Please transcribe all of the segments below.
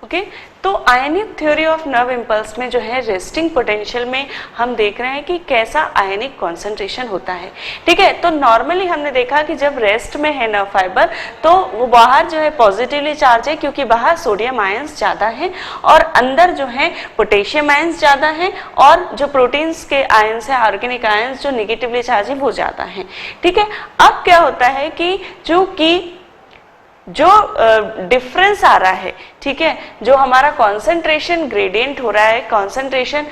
Okay तो आयनिक theory of nerve impulse में जो है रेस्टिंग पोटेंशियल में हम देख रहे हैं कि कैसा आयनिक कॉन्सेंट्रेशन होता है। ठीक है, तो नॉर्मली हमने देखा कि जब रेस्ट में है नर्व फाइबर तो वो बाहर जो है पॉजिटिवली चार्ज है, क्योंकि बाहर सोडियम आयंस ज़्यादा है और अंदर जो है पोटेशियम आयंस ज़्यादा है, और जो प्रोटीन्स के आयंस है, ऑर्गेनिक आयंस जो निगेटिवली चार्ज है वो ज़्यादा है। ठीक है, अब क्या होता है कि जो डिफरेंस आ रहा है, ठीक है, जो हमारा कॉन्सेंट्रेशन ग्रेडियंट हो रहा है, कॉन्सेंट्रेशन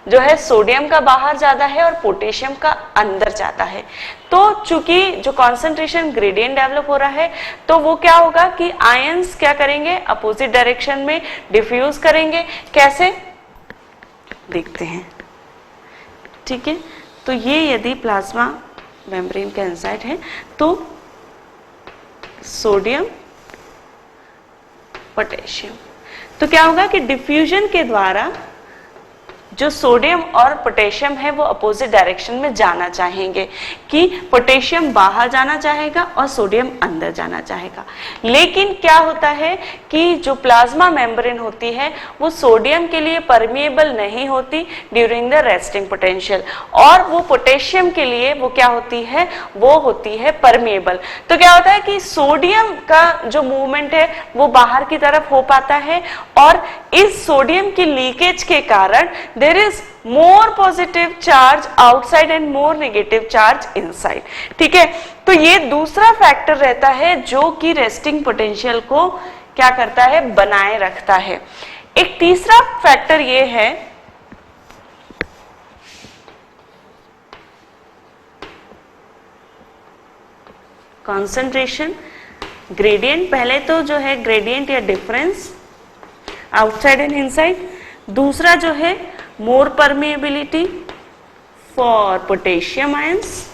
जो है सोडियम का बाहर ज्यादा है और पोटेशियम का अंदर ज्यादा है, तो चूंकि जो कॉन्सेंट्रेशन ग्रेडियंट डेवलप हो रहा है तो वो क्या होगा कि आयंस क्या करेंगे, अपोजिट डायरेक्शन में डिफ्यूज करेंगे। कैसे देखते हैं। ठीक है, तो ये यदि प्लाज्मा मेम्ब्रेन का इनसाइड है तो सोडियम पोटेशियम, तो क्या होगा कि डिफ्यूजन के द्वारा जो सोडियम और पोटेशियम है वो अपोजिट डायरेक्शन में जाना चाहेंगे, कि पोटेशियम बाहर जाना चाहेगा और सोडियम अंदर जाना चाहेगा। लेकिन क्या होता है कि जो प्लाज्मा मेम्ब्रेन होती है वो सोडियम के लिए परमिएबल नहीं होती ड्यूरिंग द रेस्टिंग पोटेंशियल, और वो पोटेशियम के लिए वो क्या होती है, वो होती है परमिएबल। तो क्या होता है कि सोडियम का जो मूवमेंट है वो बाहर की तरफ हो पाता है, और इस सोडियम की लीकेज के कारण there is more positive charge outside and more negative charge inside। ठीक है, तो ये दूसरा फैक्टर रहता है जो कि रेस्टिंग पोटेंशियल को क्या करता है, बनाए रखता है। एक तीसरा फैक्टर ये है कंसंट्रेशन ग्रेडियंट। पहले तो जो है ग्रेडियंट या डिफरेंस आउटसाइड एंड इनसाइड, दूसरा जो है more permeability for potassium ions,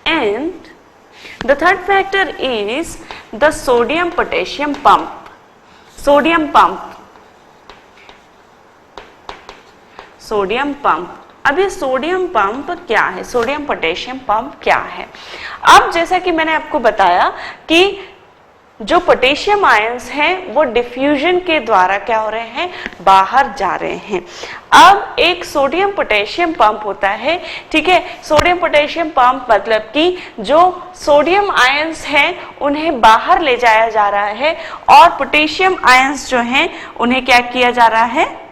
and the third factor is the sodium potassium pump। sodium pump अब ये सोडियम पंप क्या है, सोडियम पोटेशियम पंप क्या है। अब जैसा कि मैंने आपको बताया कि जो पोटेशियम आयंस हैं वो डिफ्यूजन के द्वारा क्या हो रहे हैं, बाहर जा रहे हैं। अब एक सोडियम पोटेशियम पंप होता है। ठीक है, सोडियम पोटेशियम पंप मतलब कि जो सोडियम आयंस हैं उन्हें बाहर ले जाया जा रहा है, और पोटेशियम आयंस जो हैं उन्हें क्या किया जा रहा है,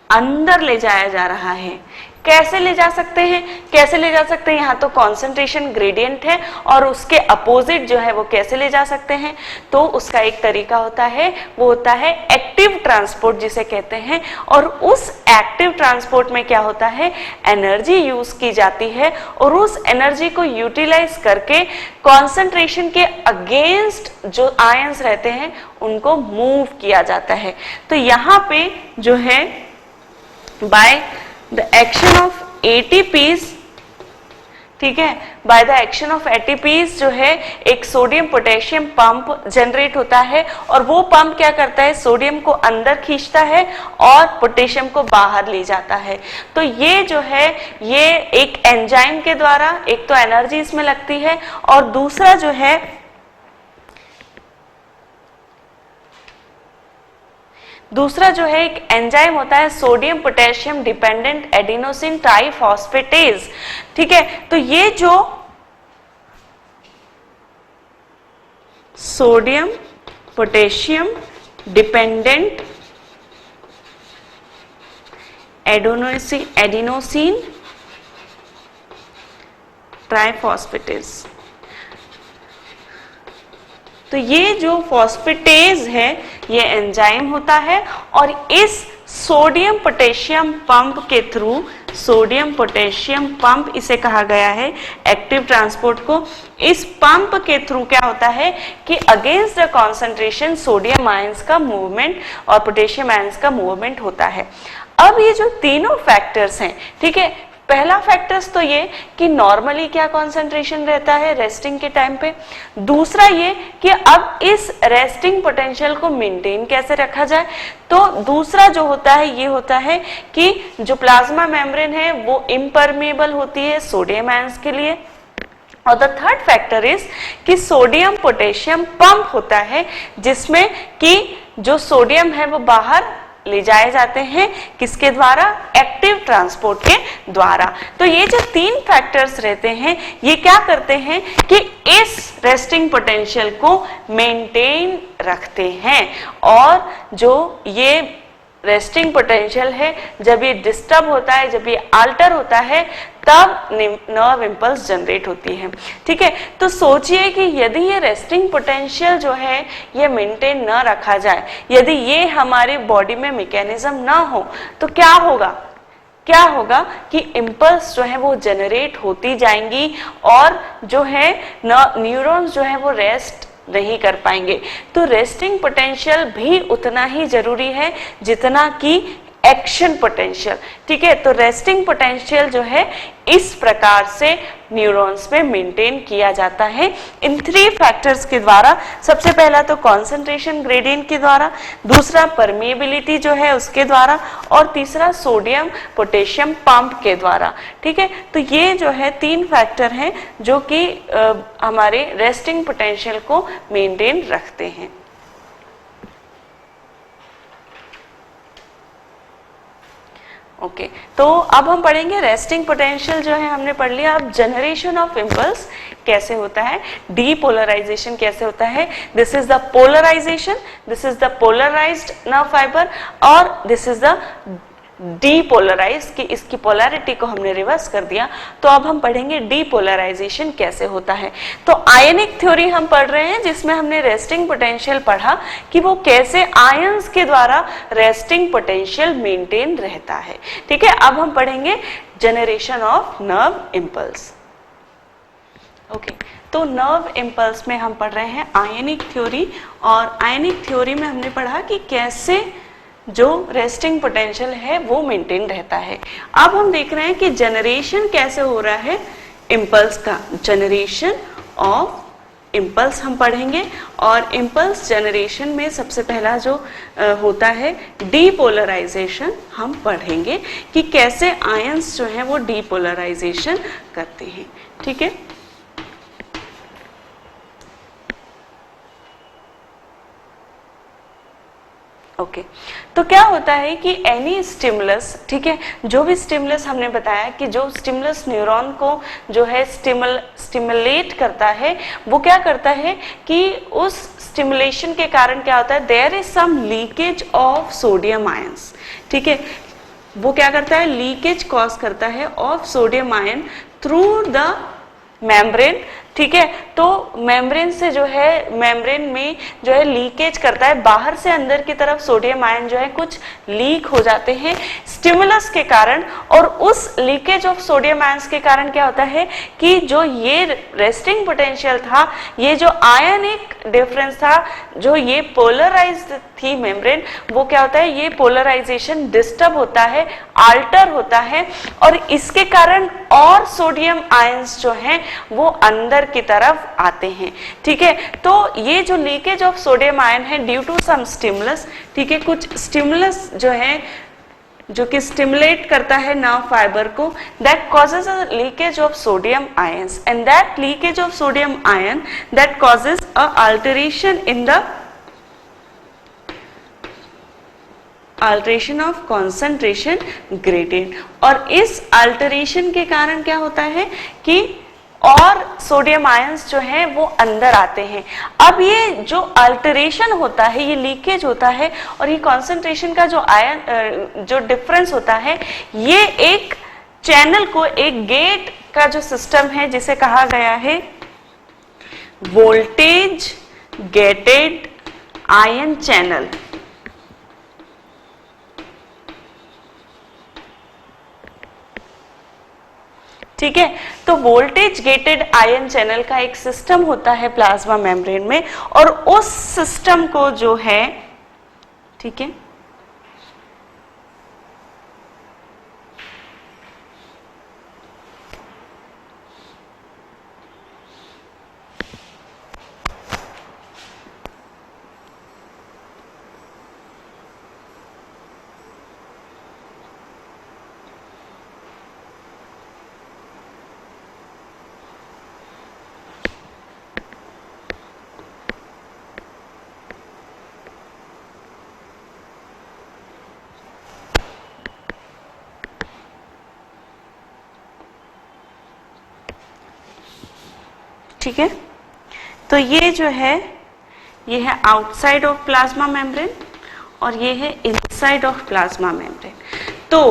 अंदर ले जाया जा रहा है। कैसे ले जा सकते हैं, कैसे ले जा सकते हैं, यहाँ तो कॉन्सेंट्रेशन ग्रेडियंट है और उसके अपोजिट जो है वो कैसे ले जा सकते हैं, तो उसका एक तरीका होता है, वो होता है एक्टिव ट्रांसपोर्ट जिसे कहते हैं। और उस एक्टिव ट्रांसपोर्ट में क्या होता है, एनर्जी यूज की जाती है और उस एनर्जी को यूटिलाइज करके कॉन्सेंट्रेशन के अगेंस्ट जो आयंस रहते हैं उनको मूव किया जाता है। तो यहाँ पे जो है by the action of ATPs, ठीक है, by the action of ATPs जो है एक सोडियम पोटेशियम पंप जनरेट होता है, और वो पंप क्या करता है, सोडियम को अंदर खींचता है और पोटेशियम को बाहर ले जाता है। तो ये जो है ये एक एंजाइम के द्वारा, एक तो एनर्जी इसमें लगती है और दूसरा जो है एक एंजाइम होता है सोडियम पोटेशियम डिपेंडेंट एडिनोसिन ट्राइफॉस्फेटेज। ठीक है, तो ये जो सोडियम पोटेशियम डिपेंडेंट एडिनोसिन ट्राइफॉस्फेटेज, तो ये जो फॉस्फेटेज है ये एंजाइम होता है, और इस सोडियम पोटेशियम पंप के थ्रू, सोडियम पोटेशियम पंप इसे कहा गया है एक्टिव ट्रांसपोर्ट को, इस पंप के थ्रू क्या होता है कि against the concentration sodium ions का मूवमेंट और पोटेशियम आयंस का मूवमेंट होता है। अब ये जो तीनों फैक्टर्स हैं, ठीक है, पहला फैक्टर्स तो ये कि नॉर्मली क्या कॉन्सेंट्रेशन रहता है रेस्टिंग के टाइम पे, दूसरा ये कि अब इस रेस्टिंग पोटेंशियल को मेंटेन कैसे रखा जाए। तो दूसरा जो होता है ये होता है कि जो प्लाज्मा मेम्ब्रेन है वो इम्परमेबल होती है सोडियम आयंस के लिए। और द थर्ड फैक्टर इज कि सोडियम पोटेशियम पंप होता है, जिसमें कि जो सोडियम है वो बाहर ले जाए जाते हैं किसके द्वारा, एक्टिव ट्रांसपोर्ट के द्वारा। तो ये जो तीन फैक्टर्स रहते हैं ये क्या करते हैं कि इस रेस्टिंग पोटेंशियल को मेंटेन रखते हैं। और जो ये रेस्टिंग पोटेंशियल है जब ये डिस्टर्ब होता है, जब ये अल्टर होता है, तब नर्व इंपल्स जनरेट होती है। ठीक है, तो सोचिए कि यदि ये रेस्टिंग पोटेंशियल जो है ये मेंटेन न रखा जाए, यदि ये हमारी बॉडी में मैकेनिज्म ना हो, तो क्या होगा, क्या होगा कि इंपल्स जो है वो जनरेट होती जाएंगी और जो है न्यूरॉन्स जो है वो रेस्ट नहीं कर पाएंगे। तो रेस्टिंग पोटेंशियल भी उतना ही जरूरी है जितना कि एक्शन पोटेंशियल। ठीक है, तो रेस्टिंग पोटेंशियल जो है इस प्रकार से न्यूरॉन्स में मेंटेन किया जाता है इन थ्री फैक्टर्स के द्वारा। सबसे पहला तो कॉन्सेंट्रेशन ग्रेडियंट के द्वारा, दूसरा परमिएबिलिटी जो है उसके द्वारा, और तीसरा सोडियम पोटेशियम पंप के द्वारा। ठीक है, तो ये जो है तीन फैक्टर हैं जो कि हमारे रेस्टिंग पोटेंशियल को मेंटेन रखते हैं। ओके, तो अब हम पढ़ेंगे रेस्टिंग पोटेंशियल जो है हमने पढ़ लिया। अब जनरेशन ऑफ इंपल्स कैसे होता है, डीपोलराइजेशन कैसे होता है, this is the polarization, this is the polarized nerve fibre, और दिस इज द डीपोलराइज, कि इसकी पोलैरिटी को हमने रिवर्स कर दिया। तो अब हम पढ़ेंगे डीपोलराइजेशन कैसे होता है। तो आयनिक थ्योरी हम पढ़ रहे हैं जिसमें हमने रेस्टिंग पोटेंशियल पढ़ा कि वो कैसे आयंस के द्वारा रेस्टिंग पोटेंशियल मेंटेन रहता है। ठीक है, अब हम पढ़ेंगे generation of nerve impulse. Okay, तो नर्व इंपल्स में हम पढ़ रहे हैं आयनिक थ्योरी, और आयनिक थ्योरी में हमने पढ़ा कि कैसे जो रेस्टिंग पोटेंशियल है वो मेंटेन रहता है। अब हम देख रहे हैं कि जनरेशन कैसे हो रहा है इंपल्स का, जनरेशन ऑफ इंपल्स हम पढ़ेंगे। और इंपल्स जनरेशन में सबसे पहला जो होता है डीपोलराइजेशन हम पढ़ेंगे कि कैसे आयंस जो है वो डीपोलराइजेशन करते हैं। ठीक है, ओके, तो क्या होता है कि एनी स्टिमुलस, ठीक है, जो भी स्टिमुलस हमने बताया कि जो स्टिमुलस न्यूरॉन को जो है स्टिमुलेट करता है, वो क्या करता है कि उस स्टिमुलेशन के कारण क्या होता है, there is some leakage of sodium ions. ठीक है, वो क्या करता है, लीकेज कॉज करता है of sodium ion through the membrane. ठीक है, तो मेम्ब्रेन से जो है, मेम्ब्रेन में जो है लीकेज करता है, बाहर से अंदर की तरफ सोडियम आयन जो है कुछ लीक हो जाते हैं स्टिमुलस के कारण। और उस लीकेज ऑफ सोडियम आयंस के कारण क्या होता है कि जो ये रेस्टिंग पोटेंशियल था, ये जो आयनिक डिफरेंस था, जो ये पोलराइज्ड थी मेम्ब्रेन, वो क्या होता है, ये पोलराइजेशन डिस्टर्ब होता है, अल्टर होता है, और इसके कारण और सोडियम आयंस जो हैं वो अंदर की तरफ आते हैं। ठीक है, तो ये जो लीकेज ऑफ सोडियम आयन है ड्यू टू सम स्टिमुलस, ठीक है, कुछ स्टिमुलस जो है जो कि स्टिमुलेट करता है नर्व फाइबर को, that causes a leakage of sodium ions, and that leakage of sodium ion that causes a alteration in the alteration of concentration gradient. और इस अल्टरेशन के कारण क्या होता है कि और सोडियम आयंस जो हैं वो अंदर आते हैं। अब ये जो अल्टरेशन होता है, ये लीकेज होता है, और ये कॉन्सेंट्रेशन का जो आयन जो डिफरेंस होता है, ये एक चैनल को, एक गेट का जो सिस्टम है जिसे कहा गया है वोल्टेज गेटेड आयन चैनल। ठीक है, तो वोल्टेज गेटेड आयन चैनल का एक सिस्टम होता है प्लाज्मा मेम्ब्रेन में, और उस सिस्टम को जो है, ठीक है, ठीक है। तो ये जो है ये है आउटसाइड ऑफ प्लाज्मा मेम्ब्रेन और ये है इनसाइड ऑफ प्लाज्मा मेम्ब्रेन। तो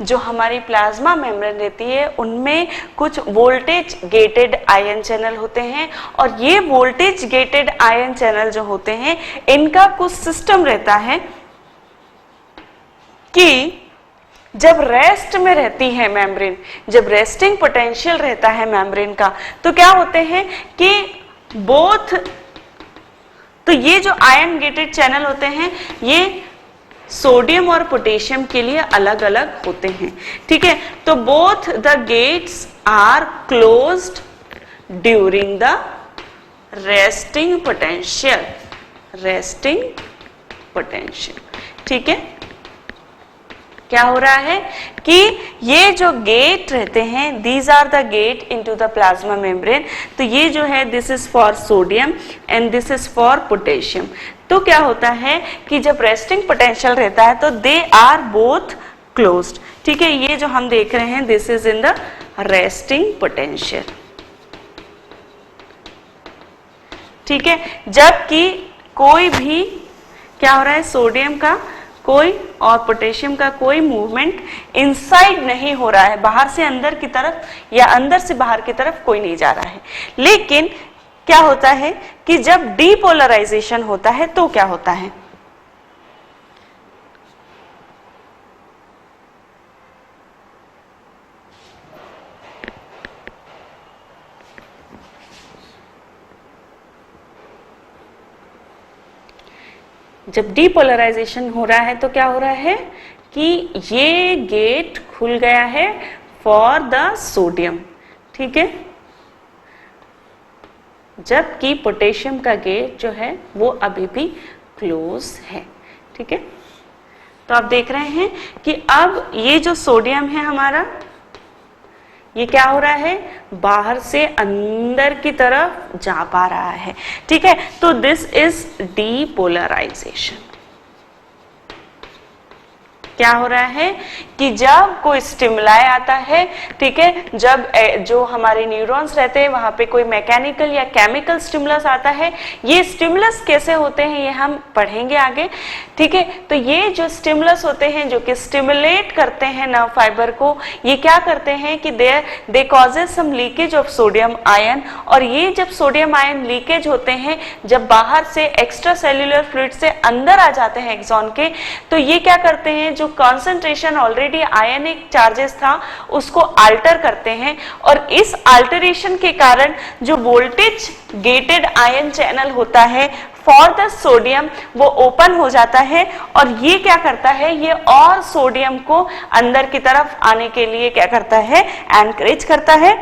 जो हमारी प्लाज्मा मेम्ब्रेन रहती है उनमें कुछ वोल्टेज गेटेड आयन चैनल होते हैं और ये वोल्टेज गेटेड आयन चैनल जो होते हैं इनका कुछ सिस्टम रहता है कि जब रेस्ट में रहती है मेम्ब्रेन, जब रेस्टिंग पोटेंशियल रहता है मेम्ब्रेन का, तो क्या होते हैं कि बोथ, तो ये जो आयन गेटेड चैनल होते हैं ये सोडियम और पोटेशियम के लिए अलग अलग होते हैं। ठीक है, तो both the gates are closed during the resting potential, resting potential. ठीक है, क्या हो रहा है कि ये जो गेट रहते हैं these are the gate into the plasma membrane. तो ये जो है this is for sodium and this is for potassium. तो क्या होता है कि जब रेस्टिंग पोटेंशियल रहता है तो दे आर बोथ क्लोज्ड। ठीक है, ये जो हम देख रहे हैं this is in the resting potential. ठीक है, जबकि कोई भी क्या हो रहा है, सोडियम का कोई और पोटेशियम का कोई मूवमेंट इनसाइड नहीं हो रहा है, बाहर से अंदर की तरफ या अंदर से बाहर की तरफ कोई नहीं जा रहा है। लेकिन क्या होता है कि जब डीपोलराइजेशन होता है तो क्या होता है, जब डीपोलराइजेशन हो रहा है तो क्या हो रहा है कि ये गेट खुल गया है फॉर द सोडियम। ठीक है, जबकि पोटेशियम का गेट जो है वो अभी भी क्लोज है। ठीक है, तो आप देख रहे हैं कि अब ये जो सोडियम है हमारा ये क्या हो रहा है, बाहर से अंदर की तरफ जा पा रहा है। ठीक है, तो दिस इज डीपोलराइजेशन। क्या हो रहा है कि जब कोई स्टिमुलाई आता है, ठीक है, जब जो हमारे न्यूरॉन्स रहते हैं वहां पे कोई मैकेनिकल या केमिकल स्टिमुलस आता है, ये स्टिमुलस कैसे होते हैं ये हम पढ़ेंगे आगे। ठीक है, तो ये जो स्टिमुलस होते हैं जो कि स्टिमुलेट करते हैं नर्व फाइबर को, ये क्या करते हैं कि they causes some leakage of sodium ion. और ये जब सोडियम आयन लीकेज होते हैं, जब बाहर से एक्स्ट्रा सेल्यूलर फ्लूइड से अंदर आ जाते हैं एक्सॉन के, तो ये क्या करते हैं, जो कंसंट्रेशन ऑलरेडी आयनिक चार्जेस था उसको अल्टर करते हैं और इस अल्टरेशन के कारण जो वोल्टेज गेटेड आयन चैनल होता है फॉर द सोडियम वो ओपन हो जाता है और ये क्या करता है, ये और सोडियम को अंदर की तरफ आने के लिए क्या करता है, एनकरेज करता है।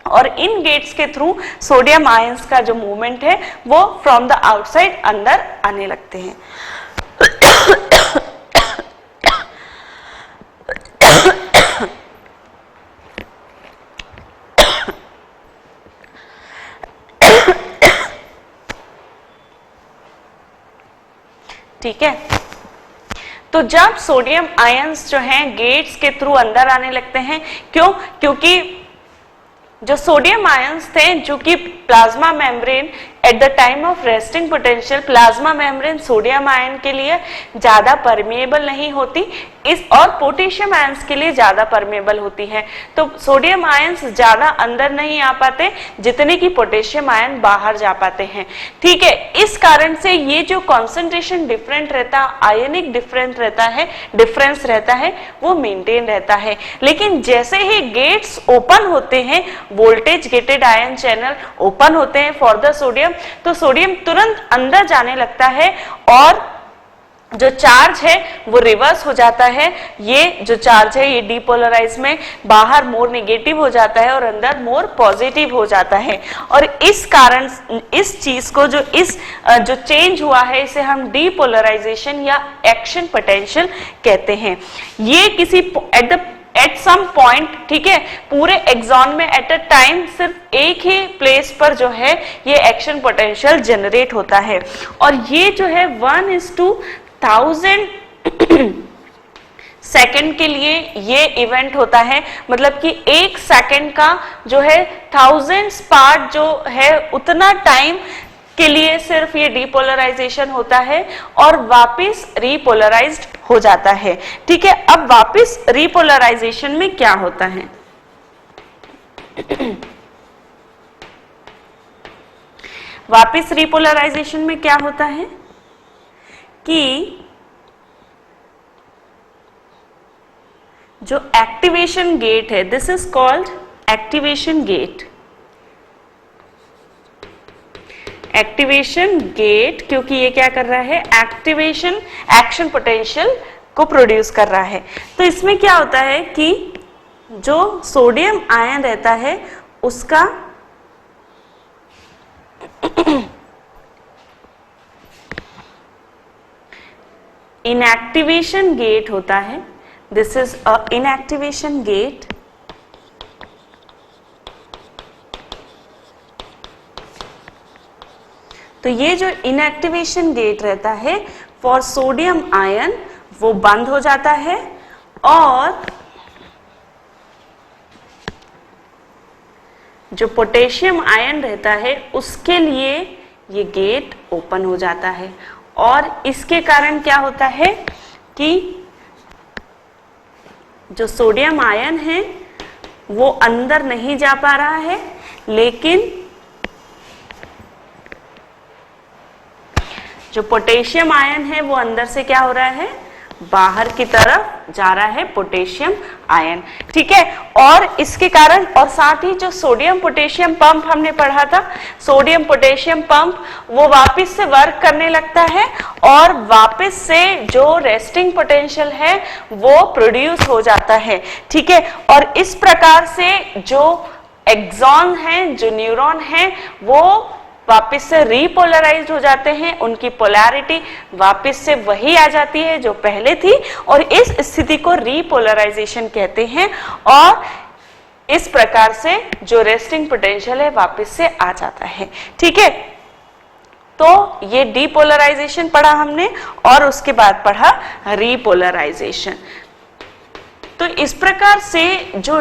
और इन गेट्स के थ्रू सोडियम आयंस का जो मूवमेंट है वो फ्रॉम द आउटसाइड अंदर आने लगते हैं। ठीक है, तो जब सोडियम आयंस जो हैं गेट्स के थ्रू अंदर आने लगते हैं, क्यों, क्योंकि जो सोडियम आयंस थे जो कि plasma membrane at the time of resting potential, plasma membrane sodium ion के लिए ज्यादा परमेएबल नहीं होती, इस और पोटेशियम आयंस के लिए ज्यादा परमेएबल होती है। तो सोडियम आयंस ज्यादा अंदर नहीं आ पाते जितने की पोटेशियम आयन बाहर जा पाते हैं। ठीक है, इस कारण से ये जो कॉन्सेंट्रेशन डिफरेंट रहता, आयनिक डिफरेंट रहता है, डिफरेंस रहता है वो मेंटेन रहता है। लेकिन जैसे ही गेट्स ओपन होते हैं, voltage gated ion channel open होते हैं फॉर द सोडियम, तो सोडियम तुरंत अंदर जाने लगता है और जो चार्ज है वो रिवर्स हो जाता है। ये जो चार्ज है ये डीपोलराइज में बाहर मोर नेगेटिव हो जाता है और अंदर मोर पॉजिटिव हो जाता है। और इस कारण इस चीज को जो चेंज हुआ है इसे हम डीपोलराइजेशन या एक्शन पोटेंशियल कहते हैं। ये किसी एट सम पॉइंट, ठीक है, पूरे एक्सॉन में एट अ टाइम सिर्फ एक ही प्लेस पर जो है ये एक्शन पोटेंशियल जनरेट होता है। और ये जो है 1:1000 सेकंड के लिए ये इवेंट होता है, मतलब कि 1 सेकंड का जो है 1000 पार्ट जो है उतना टाइम के लिए सिर्फ ये डीपोलराइजेशन होता है और वापस रीपोलराइज्ड हो जाता है। ठीक है, अब वापस रीपोलराइजेशन में क्या होता है? वापस रीपोलराइजेशन में क्या होता है कि जो एक्टिवेशन गेट है, this is called activation gate. Activation gate क्योंकि ये क्या कर रहा है? एक्टिवेशन एक्शन पोटेंशियल को प्रोड्यूस कर रहा है। तो इसमें क्या होता है कि जो सोडियम आयन रहता है उसका इनएक्टिवेशन गेट होता है। This is a inactivation gate. तो ये जो इनएक्टिवेशन गेट रहता है फॉर सोडियम आयन वो बंद हो जाता है और जो पोटेशियम आयन रहता है उसके लिए ये गेट ओपन हो जाता है और इसके कारण क्या होता है कि जो सोडियम आयन है वो अंदर नहीं जा पा रहा है, लेकिन जो पोटेशियम आयन है वो अंदर से क्या हो रहा है? बाहर की तरफ जा रहा है पोटेशियम आयन। ठीक है, और इसके कारण और साथ ही जो सोडियम पोटेशियम पंप हमने पढ़ा था, सोडियम पोटेशियम पंप वो वापस से वर्क करने लगता है और वापस से जो रेस्टिंग पोटेंशियल है वो प्रोड्यूस हो जाता है। ठीक है, और इस प्रकार से जो एक्सॉन है, जो न्यूरॉन है, वो वापस से रीपोलराइज्ड हो जाते हैं, उनकी पोलैरिटी वापस से वही आ जाती है जो पहले थी और इस स्थिति को रीपोलराइजेशन कहते हैं और इस प्रकार से जो रेस्टिंग पोटेंशियल है वापस से आ जाता है। ठीक है, तो ये डीपोलराइजेशन पढ़ा हमने और उसके बाद पढ़ा रीपोलराइजेशन। तो इस प्रकार से जो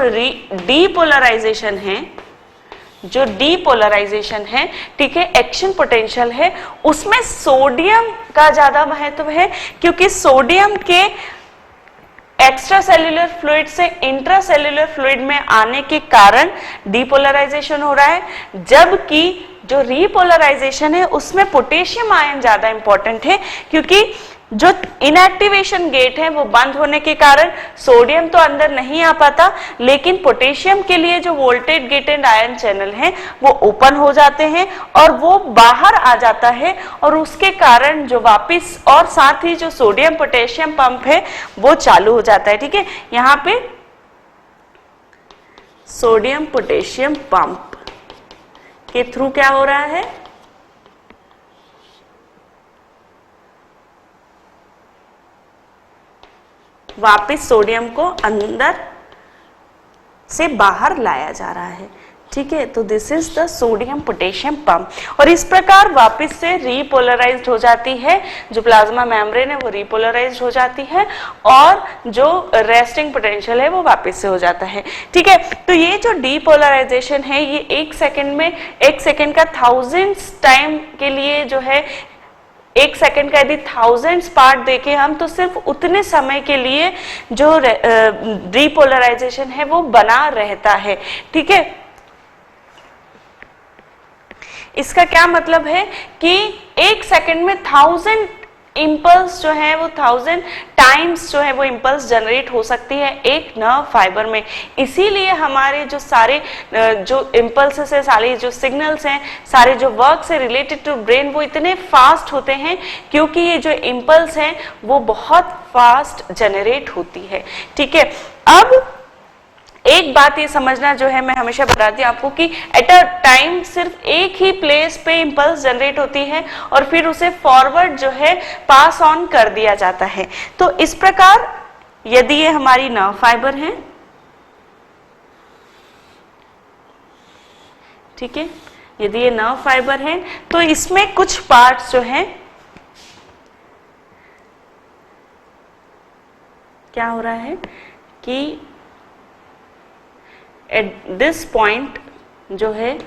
डीपोलराइजेशन है, जो डीपोलराइजेशन है, ठीक है, एक्शन पोटेंशियल है, उसमें सोडियम का ज्यादा महत्व है क्योंकि सोडियम के एक्स्ट्रा सेल्यूलर फ्लूइड से इंट्रा सेल्यूलर फ्लूइड में आने के कारण डीपोलराइजेशन हो रहा है, जबकि जो रीपोलराइजेशन है उसमें पोटेशियम आयन ज्यादा इंपॉर्टेंट है क्योंकि जो इनएक्टिवेशन गेट है वो बंद होने के कारण सोडियम तो अंदर नहीं आ पाता, लेकिन पोटेशियम के लिए जो वोल्टेज गेटेड आयन चैनल है वो ओपन हो जाते हैं और वो बाहर आ जाता है और उसके कारण जो वापस और साथ ही जो सोडियम पोटेशियम पंप है वो चालू हो जाता है। ठीक है, यहां पे सोडियम पोटेशियम पंप के थ्रू क्या हो रहा है? वापस सोडियम को अंदर से बाहर लाया जा रहा है। ठीक है, तो this is the sodium potassium pump और इस प्रकार वापस से रीपोलराइज्ड हो जाती है, जो प्लाज्मा मेम्ब्रेन है वो रीपोलराइज्ड हो जाती है और जो रेस्टिंग पोटेंशियल है वो वापस से हो जाता है। ठीक है, तो ये जो डीपोलराइजेशन है ये 1 सेकंड में, 1 सेकंड का 1000 टाइम के लिए जो है, 1 सेकंड का यदि 1000 पार्ट देखें हम तो सिर्फ उतने समय के लिए जो डीपोलराइजेशन है वो बना रहता है। ठीक है, इसका क्या मतलब है कि 1 सेकंड में 1000 इंपल्स जो है वो 1000 टाइम्स जो है वो इंपल्स जनरेट हो सकती है एक नर्व फाइबर में। इसीलिए हमारे जो सारे जो इंपल्सेस है, सारे जो सिग्नल्स हैं, सारे जो वर्क से रिलेटेड टू ब्रेन वो इतने फास्ट होते हैं क्योंकि ये जो इंपल्स हैं वो बहुत फास्ट जनरेट होती है। ठीक है, अब एक बात ये समझना जो है मैं हमेशा बताती हूँ आपको कि एट अ टाइम सिर्फ एक ही प्लेस पे इंपल्स जनरेट होती है और फिर उसे फॉरवर्ड जो है पास ऑन कर दिया जाता है। तो इस प्रकार यदि ये हमारी नर्व फाइबर है, ठीक है, यदि ये नर्व फाइबर है तो इसमें कुछ पार्ट्स जो है क्या हो रहा है कि एट दिस पॉइंट जो है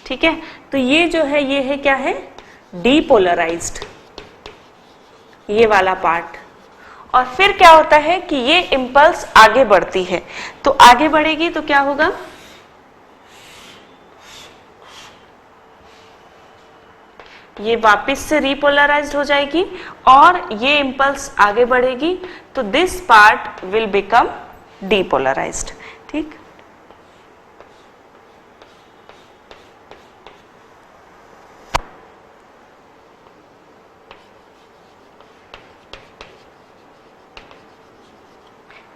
ठीक है, तो ये जो है ये है क्या है, डीपोलराइज्ड, ये वाला पार्ट। और फिर क्या होता है कि ये इंपल्स आगे बढ़ती है, तो आगे बढ़ेगी तो क्या होगा, ये वापस से रीपोलराइज्ड हो जाएगी और ये इंपल्स आगे बढ़ेगी, तो this part will become depolarised. ठीक,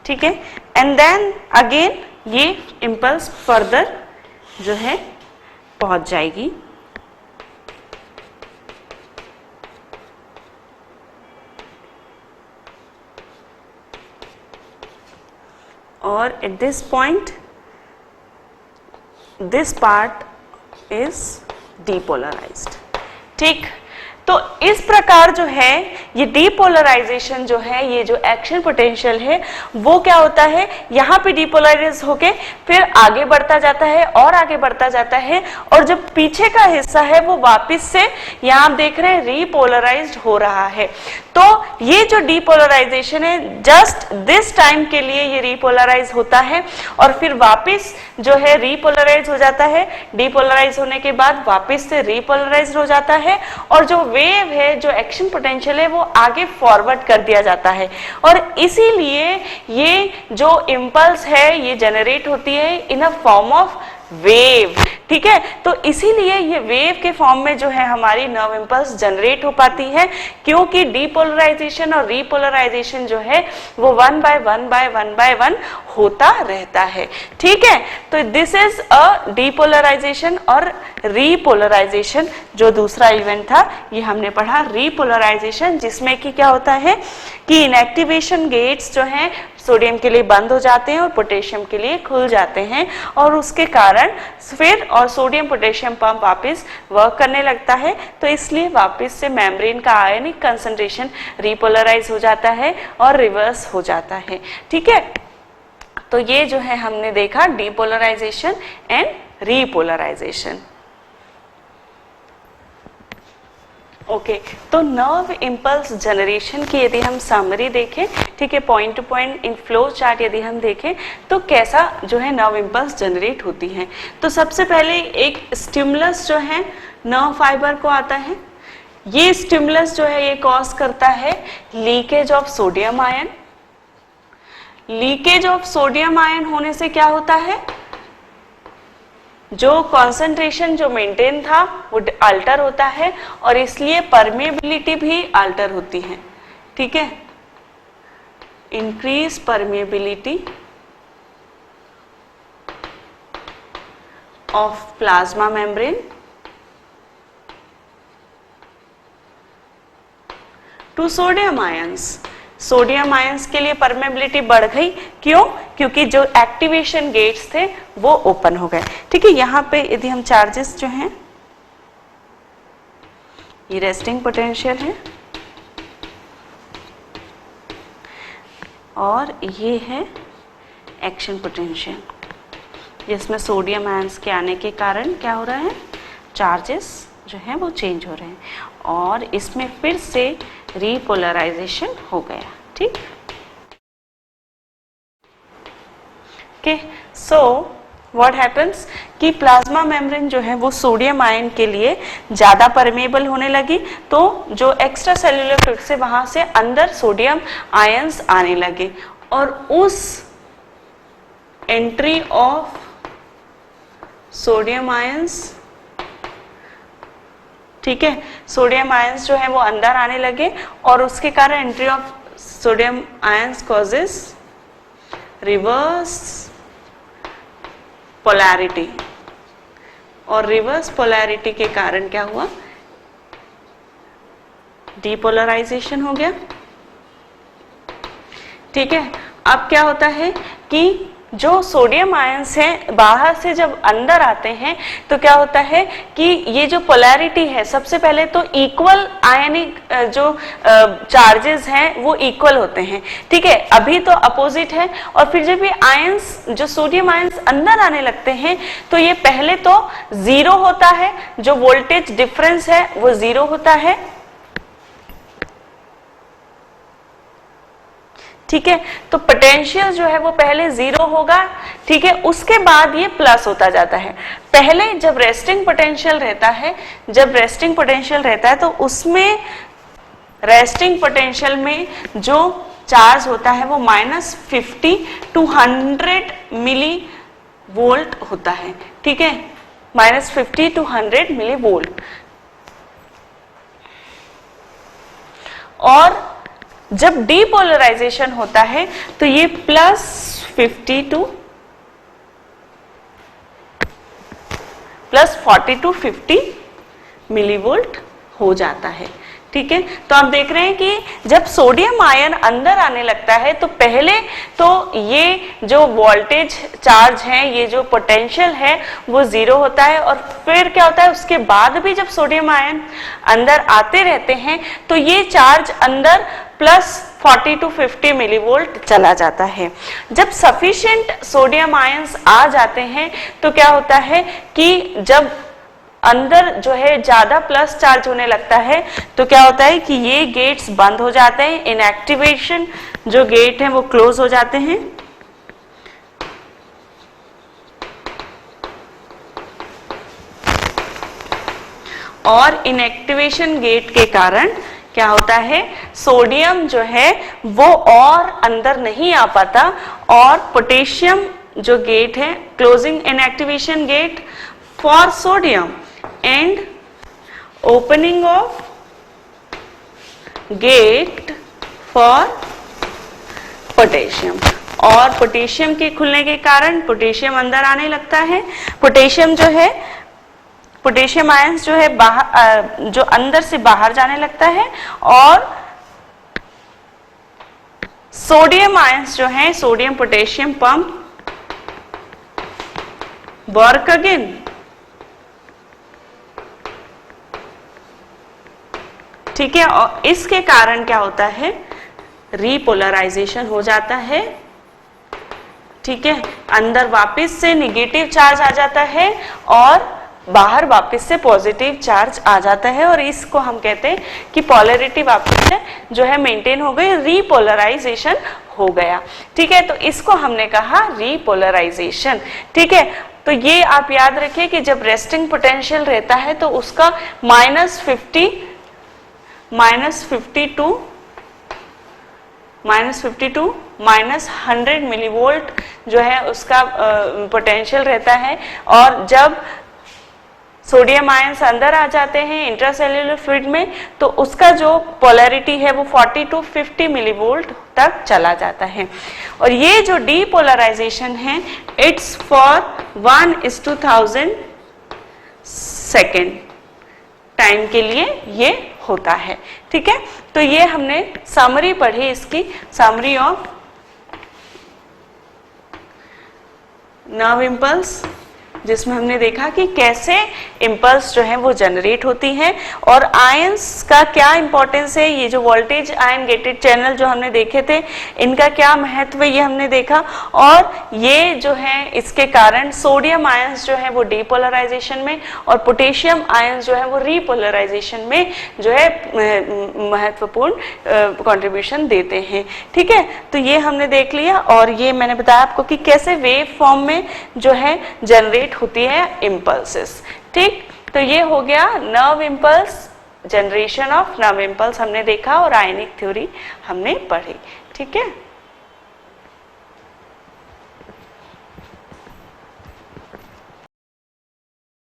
ठीक है, एंड देन अगेन ये इंपल्स फर्दर जो है पहुंच जाएगी और at this point this part is depolarised. ठीक, तो इस प्रकार जो है ये डीपोलराइजेशन जो है, ये जो एक्शन पोटेंशियल है वो क्या होता है, यहाँ पे डीपोलराइज होके फिर आगे बढ़ता जाता है और आगे बढ़ता जाता है, और जो पीछे का हिस्सा है वो वापस से यहाँ आप देख रहे हैं रीपोलराइज्ड हो रहा है। तो ये जो डीपोलराइजेशन है जस्ट दिस टाइम के लिए ये रीपोलराइज होता है और फिर वापस जो है रीपोलराइज हो जाता है, डीपोलराइज होने के बाद वापस से रीपोलराइज हो जाता है और जो वेव है, जो एक्शन पोटेंशियल है वो आगे फॉरवर्ड कर दिया जाता है। और इसीलिए ये जो इंपल्स है ये जनरेट होती है इन अ फॉर्म ऑफ वेव। ठीक है, तो इसीलिए ये वेव के फॉर्म में जो है हमारी नर्व इंपल्स जनरेट हो पाती है, क्योंकि डीपोलराइजेशन और रीपोलराइजेशन जो है वो वन बाय वन होता रहता है। ठीक है, तो दिस इज अ डीपोलराइजेशन और रीपोलराइजेशन। जो दूसरा इवेंट था ये हमने पढ़ा रीपोलराइजेशन, जिसमें कि क्या होता है कि इनएक्टिवेशन गेट्स जो हैं सोडियम के लिए बंद हो जाते हैं और पोटेशियम के लिए खुल जाते हैं, और उसके कारण फिर और सोडियम पोटेशियम पंप वापस वर्क करने लगता है, तो इसलिए वापस से मेम्ब्रेन का आयनिक कंसंट्रेशन रीपोलराइज हो जाता है और रिवर्स हो जाता है। ठीक है, तो ये जो है हमने देखा डीपोलराइजेशन एंड रीपोलराइजेशन। ओके, तो नर्व इंपल्स जनरेशन की यदि हम समरी देखें, ठीक है, point two point in flow chart यदि हम देखें तो कैसा जो है नर्व इंपल्स जनरेट होती है। तो सबसे पहले एक स्टिमुलस जो है नर्व फाइबर को आता है, ये स्टिमुलस जो है ये कॉज करता है leakage of sodium ion. Leakage of sodium ion होने से क्या होता है, जो कॉन्सेंट्रेशन जो मेंटेन था वो अल्टर होता है और इसलिए परमेबिलिटी भी अल्टर होती है। ठीक है, increase permeability of plasma membrane to sodium ions. Sodium ions के लिए परमेबिलिटी बढ़ गई, क्यों, क्योंकि जो एक्टिवेशन गेट्स थे वो ओपन हो गए। ठीक है, यहाँ पे यदि हम चार्जेस जो हैं, ये रेस्टिंग पोटेंशियल है और ये है एक्शन पोटेंशियल, जिसमें सोडियम आयंस के आने के कारण क्या हो रहा है, चार्जेस जो हैं वो चेंज हो रहे हैं और इसमें फिर से रीपोलराइजेशन हो गया। ठीक, ओके, सो व्हाट हैपेंस कि प्लाज्मा मेम्ब्रेन जो है वो सोडियम आयन के लिए ज़्यादा परमेबल होने लगी, तो जो एक्स्ट्रा सेल्यूलर फ्लूइड से वहाँ से अंदर सोडियम आयंस आने लगे और उस एंट्री ऑफ सोडियम आयंस, ठीक है, सोडियम आयंस जो है वो अंदर आने लगे और उसके कारण entry of sodium ions causes reverse polarity, और रिवर्स पोलैरिटी के कारण क्या हुआ, डीपोलराइजेशन हो गया। ठीक है, अब क्या होता है कि जो सोडियम आयंस हैं बाहर से जब अंदर आते हैं तो क्या होता है कि ये जो पोलैरिटी है, सबसे पहले तो इक्वल आयनिक जो चार्जेस हैं वो इक्वल होते हैं। ठीक है, अभी तो अपोजिट है, और फिर जब ये आयंस जो सोडियम आयंस अंदर आने लगते हैं तो ये पहले तो जीरो होता है, जो वोल्टेज डिफरेंस है वो जीरो होता है। ठीक है, तो पोटेंशियल जो है वो पहले जीरो होगा। ठीक है, उसके बाद ये प्लस होता जाता है। पहले जब रेस्टिंग पोटेंशियल रहता है, तो उसमें रेस्टिंग पोटेंशियल में जो चार्ज होता है वो -50 to 100 मिली वोल्ट होता है। ठीक है, -50 to 100 मिली वोल्ट। और जब डीपोलराइजेशन होता है तो ये +40 to 50 मिलीवोल्ट हो जाता है। ठीक है, तो आप देख रहे हैं कि जब सोडियम आयन अंदर आने लगता है तो पहले तो ये जो वोल्टेज चार्ज है, ये जो पोटेंशियल है वो जीरो होता है, और फिर क्या होता है उसके बाद भी जब सोडियम आयन अंदर आते रहते हैं तो ये चार्ज अंदर +40 to 50 मिलीवोल्ट चला जाता है। जब सफिशिएंट सोडियम आयंस आ जाते हैं तो क्या होता है कि जब अंदर जो है ज्यादा प्लस चार्ज होने लगता है तो क्या होता है कि ये गेट्स बंद हो जाते हैं, इनएक्टिवेशन जो गेट है वो क्लोज हो जाते हैं। और इनएक्टिवेशन गेट के कारण क्या होता है, सोडियम जो है वो और अंदर नहीं आ पाता, और पोटेशियम जो गेट है, closing inactivation get for sodium and opening of get for potassium, और पोटेशियम के खुलने के कारण पोटेशियम अंदर आने लगता है। पोटेशियम आयंस जो है बाहर जो अंदर से बाहर जाने लगता है, और सोडियम आयंस जो है, sodium potassium pump work again. ठीक है, और इसके कारण क्या होता है, रीपोलराइजेशन हो जाता है। ठीक है, अंदर वापस से निगेटिव चार्ज आ जाता है और बाहर वापस से पॉजिटिव चार्ज आ जाता है, और इसको हम कहते हैं कि पोलैरिटी वापस से जो है मेंटेन हो गई, रीपोलराइजेशन हो गया। ठीक है, तो इसको हमने कहा रीपोलराइजेशन। ठीक है, तो ये आप याद रखिए कि जब रेस्टिंग पोटेंशियल रहता है तो उसका -50 to -100 मिलीवोल्ट जो है उसका पोटेंशियल रहता है, और जब सोडियम आयंस अंदर आ जाते हैं इंट्रासेल्युलर फ्लूइड में तो उसका जो पोलैरिटी है वो 40 to 50 मिलीवोल्ट तक चला जाता है। और ये जो डीपोलराइजेशन है, इट्स फॉर 1:1000 सेकेंड टाइम के लिए ये होता है। ठीक है, तो ये हमने समरी पढ़ी, इसकी समरी ऑफ नर्व इम्पल्स, जिसमें हमने देखा कि कैसे इम्पल्स जो है वो जनरेट होती हैं, और आयंस का क्या इंपॉर्टेंस है, ये जो वोल्टेज आयन गेटेड चैनल जो हमने देखे थे इनका क्या महत्व है ये हमने देखा, और ये जो है इसके कारण सोडियम आयंस जो है वो डीपोलराइजेशन में और पोटेशियम आयंस जो है वो रीपोलराइजेशन में जो है महत्वपूर्ण कंट्रीब्यूशन देते हैं। ठीक है, तो ये हमने देख लिया, और ये मैंने बताया आपको कि कैसे वेव फॉर्म में जो है जनरेट होती है इम्पल्सेस। ठीक, तो ये हो गया nerve impulse, generation of nerve impulse हमने देखा, और आयनिक थ्योरी हमने पढ़ी। ठीक है।